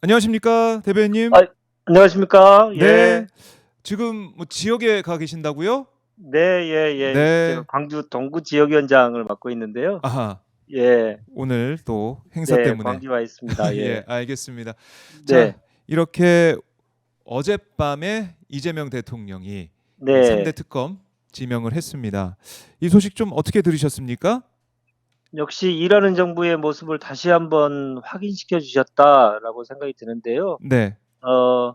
안녕하십니까, 대변인님? 아, 안녕하십니까? 네. 예. 지금 뭐 지역에 가 계신다고요? 네, 예, 예. 제가 네. 광주 동구 지역위원장을 맡고 있는데요. 아하. 예. 오늘 또 행사 네, 때문에. 광주에 와 있습니다. 예. 예, 알겠습니다. 네. 자, 이렇게 어젯밤에 이재명 대통령이 이 네. 3대 특검 지명을 했습니다. 이 소식 좀 어떻게 들으셨습니까? 역시 일하는 정부의 모습을 다시 한번 확인시켜 주셨다라고 생각이 드는데요. 네. 어,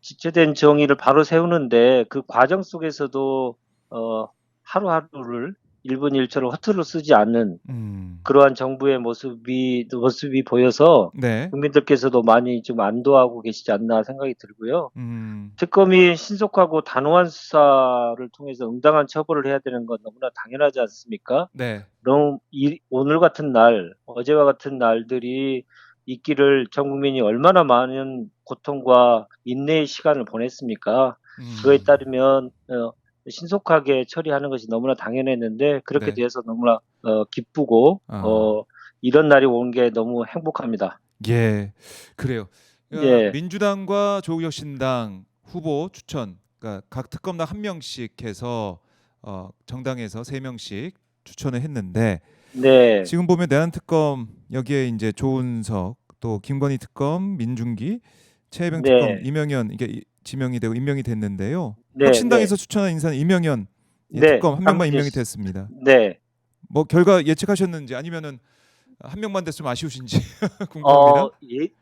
지체된 정의를 바로 세우는데 그 과정 속에서도 어, 하루하루를 1분 1초를 허투루 쓰지 않는 음. 그러한 정부의 모습이 보여서 네. 국민들께서도 많이 좀 안도하고 계시지 않나 생각이 들고요. 음. 특검이 신속하고 단호한 수사를 통해서 응당한 처벌을 해야 되는 건 너무나 당연하지 않습니까? 네. 너무 오늘 같은 날, 어제와 같은 날들이 있기를 전 국민이 얼마나 많은 고통과 인내의 시간을 보냈습니까? 그거에 음. 따르면 신속하게 처리하는 것이 너무나 당연했는데 그렇게 네. 돼서 너무나 기쁘고 아. 이런 날이 온 게 너무 행복합니다. 예, 그래요. 예, 민주당과 조국혁신당 후보 추천, 그러니까 각 특검당 한 명씩 해서 정당에서 세 명씩 추천을 했는데 네, 지금 보면 내란특검 여기에 이제 조은석 또 김건희 특검, 민중기, 최혜병 특검, 네, 이명현 이게 지명이 되고 임명이 됐는데요. 네, 네, 혁신당에서 추천한 인사는 이명현 네, 특검 한 한 명만 분이 임명이 됐습니다. 네. 뭐 결과 예측하셨는지 아니면은 한 명만 됐으면 아쉬우신지 궁금합니다.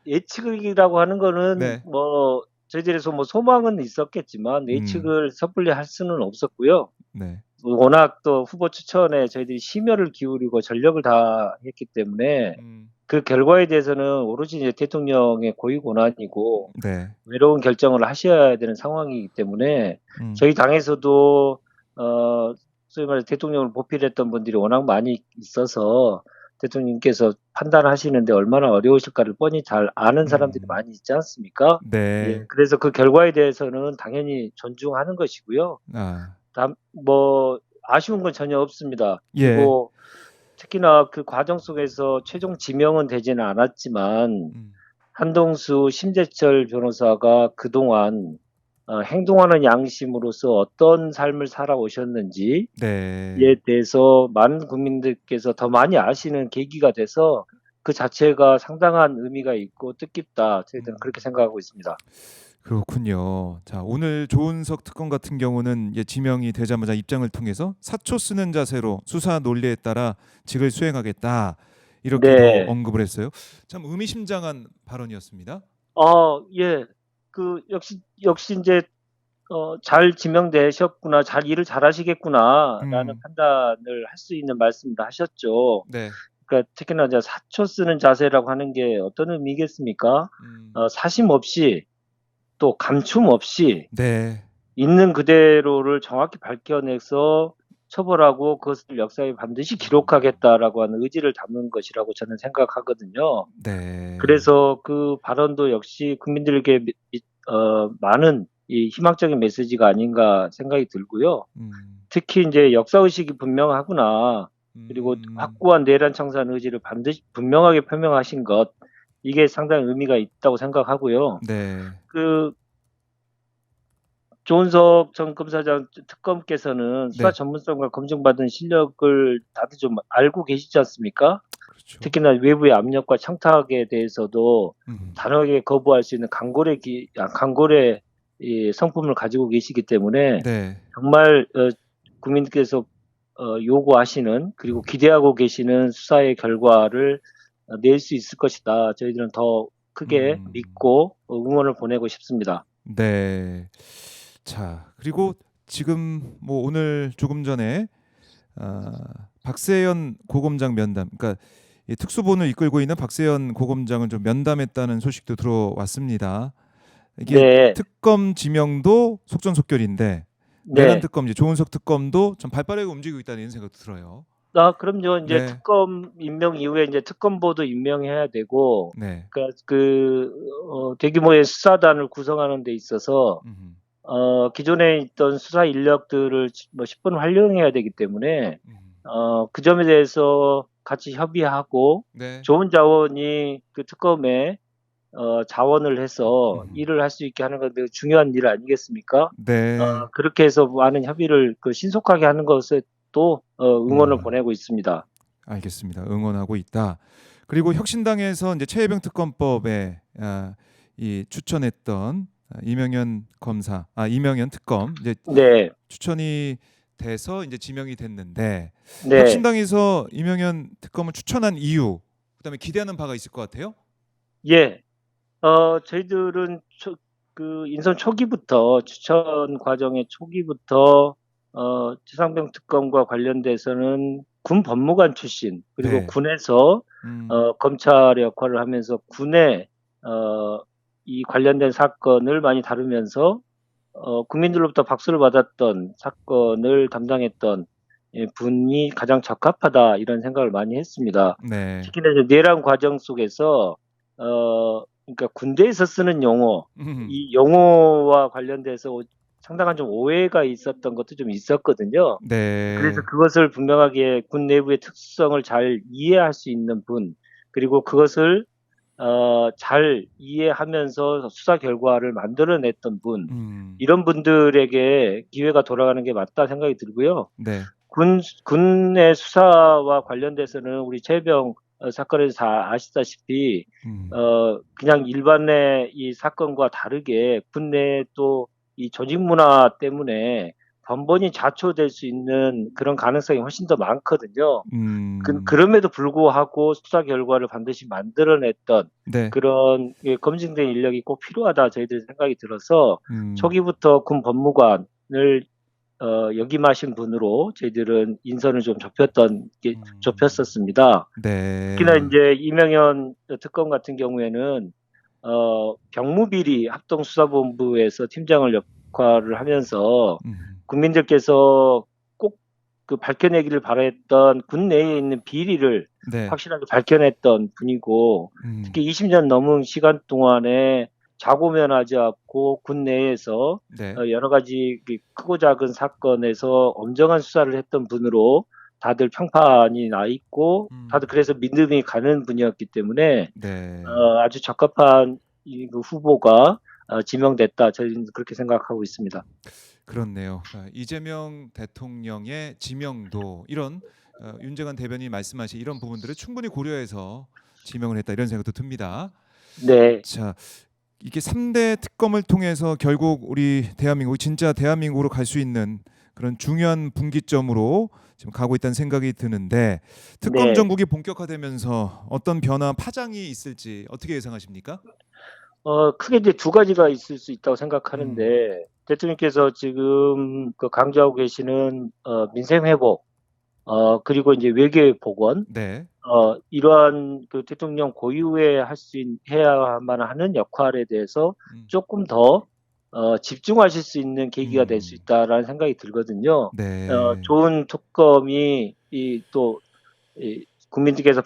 예측이라고 하는 거는 네. 뭐 저희들에서 뭐 소망은 있었겠지만 음. 예측을 섣불리 할 수는 없었고요. 네. 워낙 또 후보 추천에 저희들이 심혈을 기울이고 전력을 다했기 때문에 음. 그 결과에 대해서는 오로지 이제 대통령의 고유 권한이고 네. 외로운 결정을 하셔야 되는 상황이기 때문에 음. 저희 당에서도 소위 말해서 대통령을 보필했던 분들이 워낙 많이 있어서 대통령께서 판단하시는데 얼마나 어려우실까를 뻔히 잘 아는 사람들이 음. 많이 있지 않습니까? 예. 네. 그래서 그 결과에 대해서는 당연히 존중하는 것이고요. 아. 뭐 아쉬운 건 전혀 없습니다. 예. 그리고 특히나 그 과정 속에서 최종 지명은 되지는 않았지만 음. 한동수 심재철 변호사가 그동안 행동하는 양심으로서 어떤 삶을 살아오셨는지에 네. 대해서 많은 국민들께서 더 많이 아시는 계기가 돼서 그 자체가 상당한 의미가 있고 뜻깊다. 저희들은 음. 그렇게 생각하고 있습니다. 그렇군요. 자, 오늘 조은석 특검 같은 경우는 지명이 되자마자 입장을 통해서 사초 쓰는 자세로 수사 논리에 따라 직을 수행하겠다. 이렇게도 네. 언급을 했어요. 참 의미심장한 발언이었습니다. 예. 역시 인제 '잘 지명되셨구나. 잘 일을 잘하시겠구나.'라는 음. 판단을 할 수 있는 말씀도 하셨죠. 네. 그러니까 특히나 이제 사초 쓰는 자세라고 하는 게 어떤 의미겠습니까? 음. 사심 없이 또 감춤 없이 네. 있는 그대로를 정확히 밝혀내서 처벌하고 그것을 역사에 반드시 기록하겠다라고 하는 의지를 담은 것이라고 저는 생각하거든요. 네. 그래서 그 발언도 역시 국민들에게 많은 이 희망적인 메시지가 아닌가 생각이 들고요. 음. 특히 인제 역사의식이 분명하구나. 그리고 음. 확고한 내란 청산 의지를 반드시 분명하게 표명하신 것, 이게 상당히 의미가 있다고 생각하고요. 네. 그 조은석 전 검사장 특검께서는 수사 네. 전문성과 검증받은 실력을 다들 좀 알고 계시지 않습니까? 그렇죠. 특히나 외부의 압력과 청탁에 대해서도 음. 단호하게 거부할 수 있는 강골의 이 성품을 가지고 계시기 때문에 네. 정말 국민께서 요구하시는 그리고 기대하고 계시는 수사의 결과를 낼 수 있을 것이다. 저희들은 더 크게 음. 믿고 응원을 보내고 싶습니다. 네. 자, 그리고 지금 뭐 오늘 조금 전에 아, 박세현 고검장 면담, 그러니까 이 특수본을 이끌고 있는 박세현 고검장을 좀 면담했다는 소식도 들어왔습니다. 이게 네. 특검 지명도 속전속결인데 내란 네. 특검 이제 조은석 특검도 좀 발빠르게 움직이고 있다는 이런 생각도 들어요. 그럼요. 인제 네, 특검 임명 이후에 인제 특검보도 임명해야 되고 네, 그러니까 대규모의 수사단을 구성하는 데 있어서 음, 기존에 있던 수사 인력들을 10분 활용해야 되기 때문에 음, 그 점에 대해서 같이 협의하고 네, 좋은 자원이 그 특검에 자원을 해서 일을 할 수 있게 하는 건 매우 중요한 일 아니겠습니까? 네. 그렇게 해서 많은 협의를 신속하게 하는 것에 또 응원을 음. 보내고 있습니다. 알겠습니다. 응원하고 있다. 그리고 혁신당에서 이제 최혜병 특검법에 이 추천했던 이명현 검사, 이명현 특검 이제 네, 추천이 돼서 이제 지명이 됐는데 네, 혁신당에서 이명현 특검을 추천한 이유, 그다음에 기대하는 바가 있을 것 같아요. 예. 저희들은 인선 초기부터 추천 과정의 초기부터 최상병 특검과 관련돼서는 군 법무관 출신 그리고 네. 군에서 음. 검찰의 역할을 하면서 군의 이 관련된 사건을 많이 다루면서 국민들로부터 박수를 받았던 사건을 담당했던 분이 가장 적합하다 이런 생각을 많이 했습니다. 네. 특히나 이제 내란 과정 속에서 그러니까 군대에서 쓰는 용어, 음. 이 용어와 관련돼서 상당한 좀 오해가 있었던 것도 좀 있었거든요. 그래서 네. 그것을 분명하게 군 내부의 특성을 잘 이해할 수 있는 분, 그리고 그것을 잘 이해하면서 수사 결과를 만들어냈던 분, 음. 이런 분들에게 기회가 돌아가는 게 맞다 생각이 들고요. 네. 군의 수사와 관련돼서는 우리 최병 사건에서 다 아시다시피 음. 그냥 일반의 이 사건과 다르게 군 내에 또 이 조직 문화 때문에 번번이 자초될 수 있는 그런 가능성이 훨씬 더 많거든요. 음. 그럼에도 불구하고 수사 결과를 반드시 만들어냈던 네. 그런 검증된 인력이 꼭 필요하다 저희들 생각이 들어서 음. 초기부터 군 법무관을 역임하신 분으로 저희들은 인선을 좀 음. 좁혔었습니다. 특히나 네. 이제 이명현 특검 같은 경우에는 경무비리 합동수사본부에서 팀장을 역할을 하면서 음. 국민들께서 꼭 밝혀내기를 바랬던 군 내에 있는 비리를 네. 확실하게 밝혀냈던 분이고, 음. 특히 20년 넘은 시간 동안에 자고면하지 않고 군 내에서 네. 여러 가지 크고 작은 사건에서 엄정한 수사를 했던 분으로 다들 평판이 나 있고, 다들 음. 그래서 믿음이 가는 분이었기 때문에 네. 아주 적합한 그 후보가 지명됐다. 저희는 그렇게 생각하고 있습니다. 그렇네요. 이재명 대통령의 지명도 이런 윤재관 대변인이 말씀하신 이런 부분들을 충분히 고려해서 지명을 했다 이런 생각도 듭니다. 네, 자, 이게 3대 특검을 통해서 결국 우리 대한민국 진짜 대한민국으로 갈 수 있는 그런 중요한 분기점으로 지금 가고 있다는 생각이 드는데 특검 네. 정국이 본격화되면서 어떤 변화 파장이 있을지 어떻게 예상하십니까? 크게 이제 두 가지가 있을 수 있다고 음. 생각하는데, 대통령께서 지금 강조하고 계시는 민생 회복, 그리고 이제 외교의 복원, 네. 이러한 대통령 고유의 해야만 하는 역할에 대해서 음. 조금 더 집중하실 수 있는 계기가 될 수 음. 있다라는 생각이 들거든요. 네. 좋은 특검이 국민들께서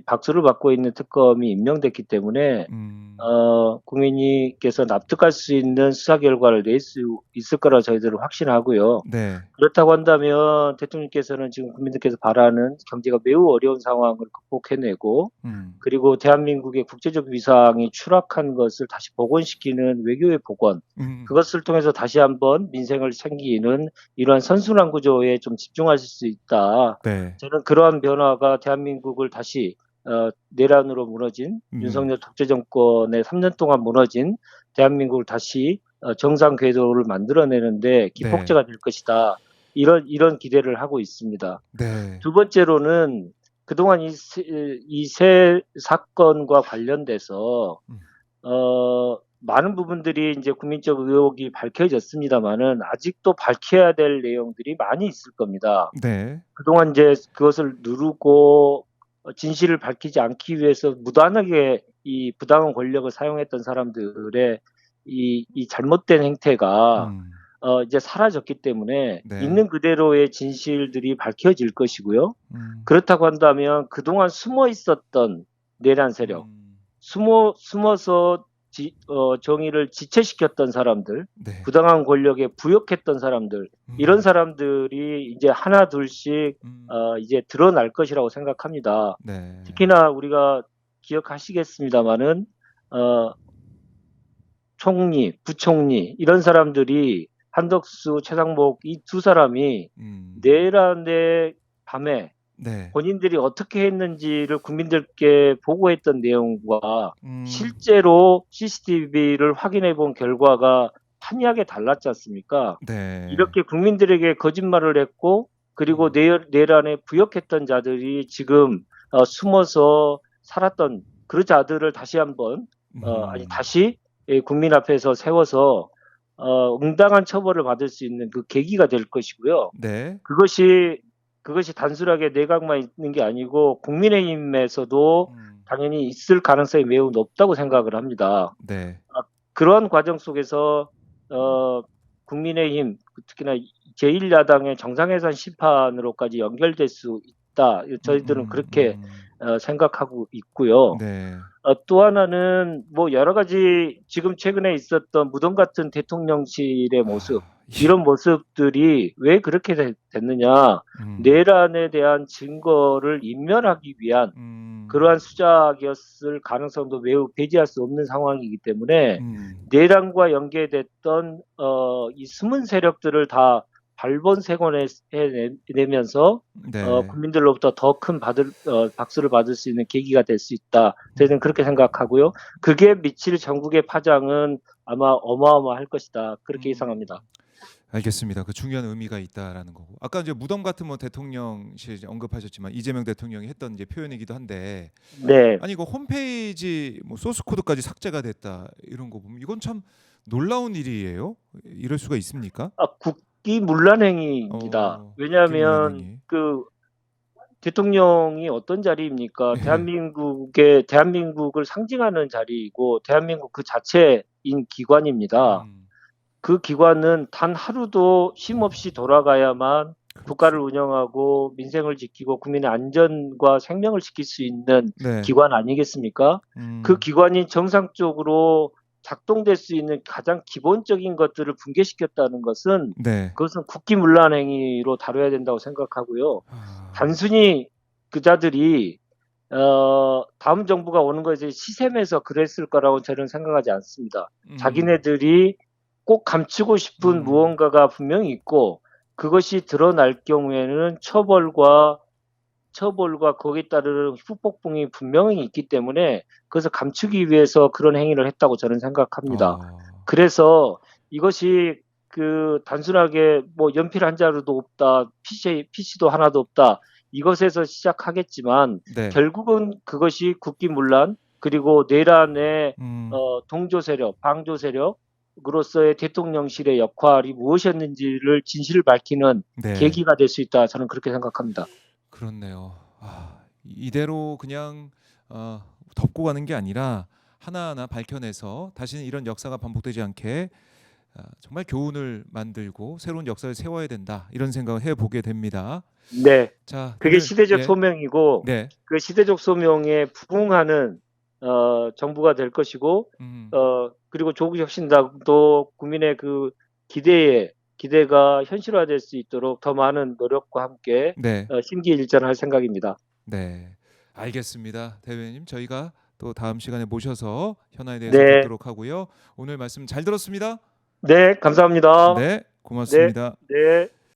박수를 받고 있는 특검이 임명됐기 때문에 음. 국민께서 납득할 수 있는 수사 결과를 낼 수 있을 거라 저희들은 확신하고요. 네. 그렇다고 한다면 대통령께서는 지금 국민들께서 바라는 경제가 매우 어려운 상황을 극복해내고, 음. 그리고 대한민국의 국제적 위상이 추락한 것을 다시 복원시키는 외교의 복원, 음. 그것을 통해서 다시 한번 민생을 챙기는 이러한 선순환 구조에 좀 집중하실 수 있다. 네. 저는 그러한 변화가 대한민국을 다시 내란으로 무너진 음. 윤석열 독재 정권의 3년 동안 무너진 대한민국을 다시 정상 궤도를 만들어내는데 네. 기폭제가 될 것이다. 이런 기대를 하고 있습니다. 네. 두 번째로는 그동안 이세 사건과 관련돼서 음. 많은 부분들이 이제 국민적 의혹이 밝혀졌습니다만은 아직도 밝혀야 될 내용들이 많이 있을 겁니다. 네. 그동안 이제 그것을 누르고 진실을 밝히지 않기 위해서 무단하게 이 부당한 권력을 사용했던 사람들의 이 잘못된 행태가 음. 이제 사라졌기 때문에 네. 있는 그대로의 진실들이 밝혀질 것이고요. 음. 그렇다고 한다면 그동안 숨어 있었던 내란 세력, 음. 숨어서 정의를 지체시켰던 사람들, 네. 부당한 권력에 부역했던 사람들, 이런 음. 사람들이 이제 하나둘씩 음. 이제 드러날 것이라고 생각합니다. 네. 특히나 우리가 기억하시겠습니다마는 어, 총리, 부총리 이런 사람들이 한덕수, 최상목 이 두 사람이 내란의 밤에 네. 본인들이 어떻게 했는지를 국민들께 보고했던 내용과 음. 실제로 CCTV를 확인해 본 결과가 판이하게 달랐지 않습니까? 네. 이렇게 국민들에게 거짓말을 했고 그리고 음. 내란에 부역했던 자들이 지금 숨어서 살았던 그 자들을 다시 한번 음. 다시 국민 앞에서 세워서 응당한 처벌을 받을 수 있는 그 계기가 될 것이고요. 네. 그것이 단순하게 내각만 있는 게 아니고 국민의힘에서도 음. 당연히 있을 가능성이 매우 높다고 생각을 합니다. 네. 그런 과정 속에서 어, 국민의힘 특히나 제1야당의 정상회산 심판으로까지 연결될 수 있다. 저희들은 그렇게 생각하고 있고요. 네. 또 하나는 뭐 여러 가지 지금 최근에 있었던 무덤 같은 대통령실의 모습 아, 이런 모습들이 왜 그렇게 됐느냐 음. 내란에 대한 증거를 인멸하기 위한 음. 그러한 수작이었을 가능성도 매우 배제할 수 없는 상황이기 때문에 음. 내란과 연계됐던 이 숨은 세력들을 다 발본색원해내면서 네. 국민들로부터 더 큰 박수를 받을 수 있는 계기가 될 수 있다. 저희는 그렇게 생각하고요. 그게 미칠 전국의 파장은 아마 어마어마할 것이다. 그렇게 음. 예상합니다. 알겠습니다. 그 중요한 의미가 있다라는 거고. 아까 이제 무덤 같은 뭐 대통령실 이제 언급하셨지만 이재명 대통령이 했던 이제 표현이기도 한데 네. 아니 이거 홈페이지 뭐 소스 코드까지 삭제가 됐다 이런 거 보면 이건 참 놀라운 일이에요. 이럴 수가 있습니까? 국기문란행위입니다. 왜냐하면 국기문란행위. 그 대통령이 어떤 자리입니까? 예. 대한민국을 상징하는 자리이고 대한민국 그 자체인 기관입니다. 음. 그 기관은 단 하루도 쉼 없이 돌아가야만 국가를 그렇죠. 운영하고 민생을 지키고 국민의 안전과 생명을 지킬 수 있는 네. 기관 아니겠습니까? 그 음. 기관이 정상적으로 작동될 수 있는 가장 기본적인 것들을 붕괴시켰다는 것은 네. 그것은 국기문란 행위로 다뤄야 된다고 생각하고요. 아. 단순히 그 자들이 다음 정부가 오는 것에 시샘해서 그랬을 거라고 저는 생각하지 않습니다. 음. 자기네들이 꼭 감추고 싶은 음. 무언가가 분명히 있고 그것이 드러날 경우에는 처벌과 거기에 따르는 후폭풍이 분명히 있기 때문에 그것을 감추기 위해서 그런 행위를 했다고 저는 생각합니다. 아. 그래서 이것이 그 단순하게 뭐 연필 한 자루도 없다, PC도 하나도 없다, 이것에서 시작하겠지만 네. 결국은 그것이 국기문란 그리고 내란의 음. 동조 세력, 방조 세력으로서의 대통령실의 역할이 무엇이었는지를 진실을 밝히는 네. 계기가 될 수 있다. 저는 그렇게 생각합니다. 그렇네요. 이대로 그냥 덮고 가는 게 아니라 하나하나 밝혀내서 다시는 이런 역사가 반복되지 않게 정말 교훈을 만들고 새로운 역사를 세워야 된다. 이런 생각을 해보게 됩니다. 네. 자, 그게 오늘 시대적 예, 소명이고 네, 그 시대적 소명에 부응하는 정부가 될 것이고 그리고 조국 혁신당도 국민의 그 기대가 현실화될 수 있도록 더 많은 노력과 함께 네, 심기일전할 생각입니다. 네, 알겠습니다, 대변인. 저희가 또 다음 시간에 모셔서 현안에 대해서 네. 듣도록 하고요. 오늘 말씀 잘 들었습니다. 네, 감사합니다. 네, 네. 고맙습니다. 네.